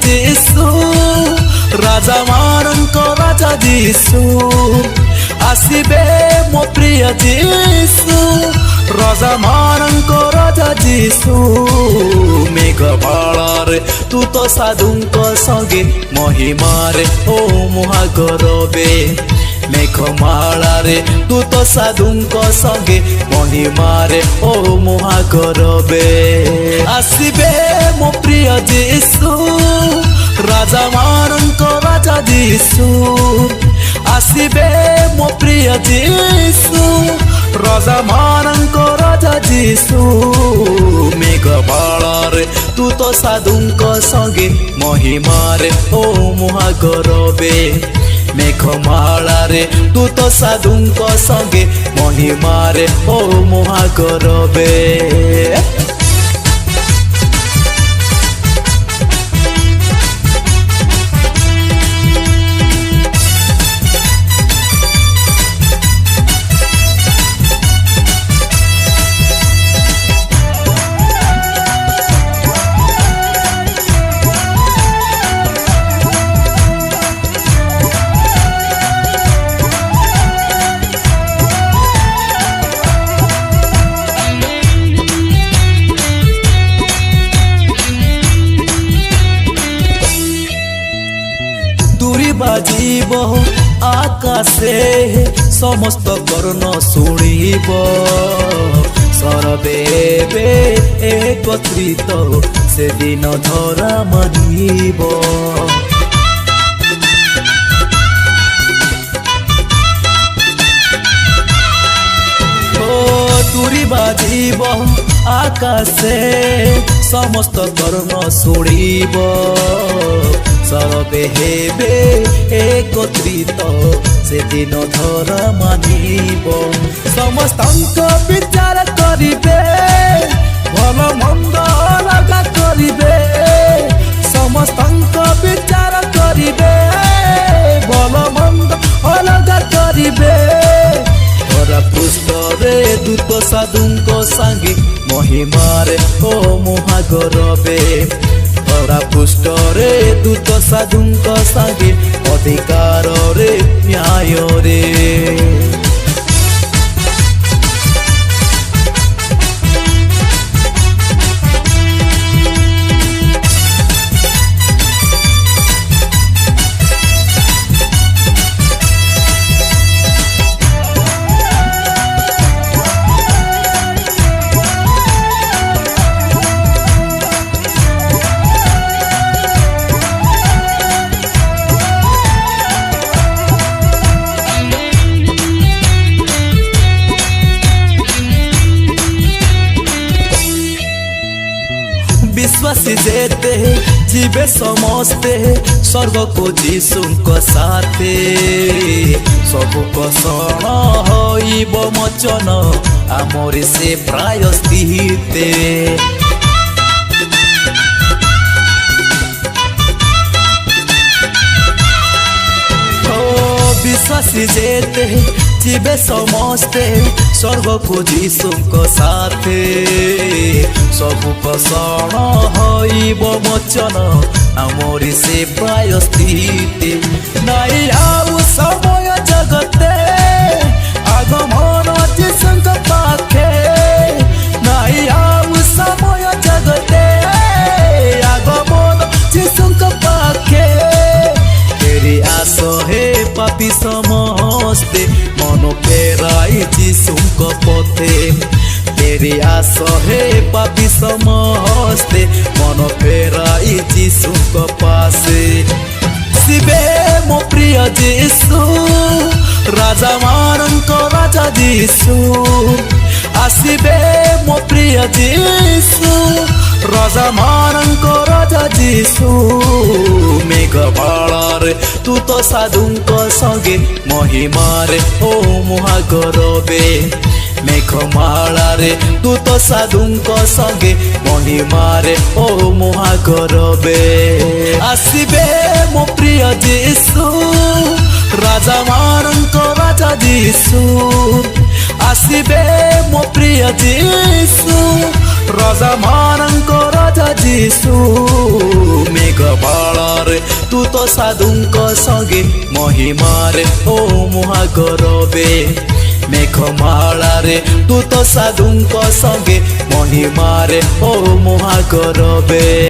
जीशु राजा मानक राजा जीशु आसबे मो प्रिय जीशु राजा मानक राजा जीशु मेघ बाळारे तू तो साधुंक संगे महिमारे ओ महागरबे मेघमालारे तू तो साधुंक संगे महिमारे ओ महागरबे आसबे मो प्रिय जीशु राजा मानक राजा जीशु आसबे मो प्रिय जीशु राजा मानक राजा जीशु मेघमालारे तू तो साधुंक संगे महिमारे ओ महागरबे मेघमालारे तू तो साधुंक संगे महिमारे ओ महागरबे बाजीब आकाशे समस्त कर्ण शुणिब सरबे एकत्रित से दिन धरा मानिब तुरी बाजीब आकाशे समस्त कर्ण शुणिब सरबे हेबे एकत्रित से दिन धरा मानिब समस्त विचार करिबे भल मंद अलगा करिबे समस्त विचार करिबे भल मंद अलगा करिबे धरा पृष्ठरे दूत साधुंक संगे महिमारे ओ महागरबे धरा पृष्ठरे दूत साधुंक संगे अधिकार रे न्याय रे विश्वासी जेते जीवे समस्ते स्वर्ग को जीशुंक साथे सबु कषण होइब मोचन आमरि से प्रायश्चिते विश्वासी जेते जीवे समस्ते स्वर्ग को जीशुंक साथे सबु कषण होइब मोचन आमरि से प्रायश्चिते नाई आउ समय जगते आगमन जीशुंक पाखे नाई आउ समय जगते आगमन जीशुंक पाखे तेरी आस हे पापी समस्ते मन फेराई जीशुंक पथे तेरी आस हे पापी समस्ते मन फेराई जीशुंक पासे शिवे मो प्रिय जीशु राजा मानक राजा जीशु आसबे मो प्रिय जीशु राजा मानक राजा जीशु मेघमालारे तू तो साधुंक संगे महिमारे ओ महागरबे मेघमालारे तू तो साधुंक संगे महिमारे ओ महागरबे आसबे मो प्रिय जीशु राजा मानक राजा जीशु आसबे मो प्रिय जीशु राजा मानक राजा जीशु मेघमाला तू तो साधुंक संगे महिमारे ओ महागरबे मेघमालारे तू तो साधुंक संगे महिमारे ओ महागरबे।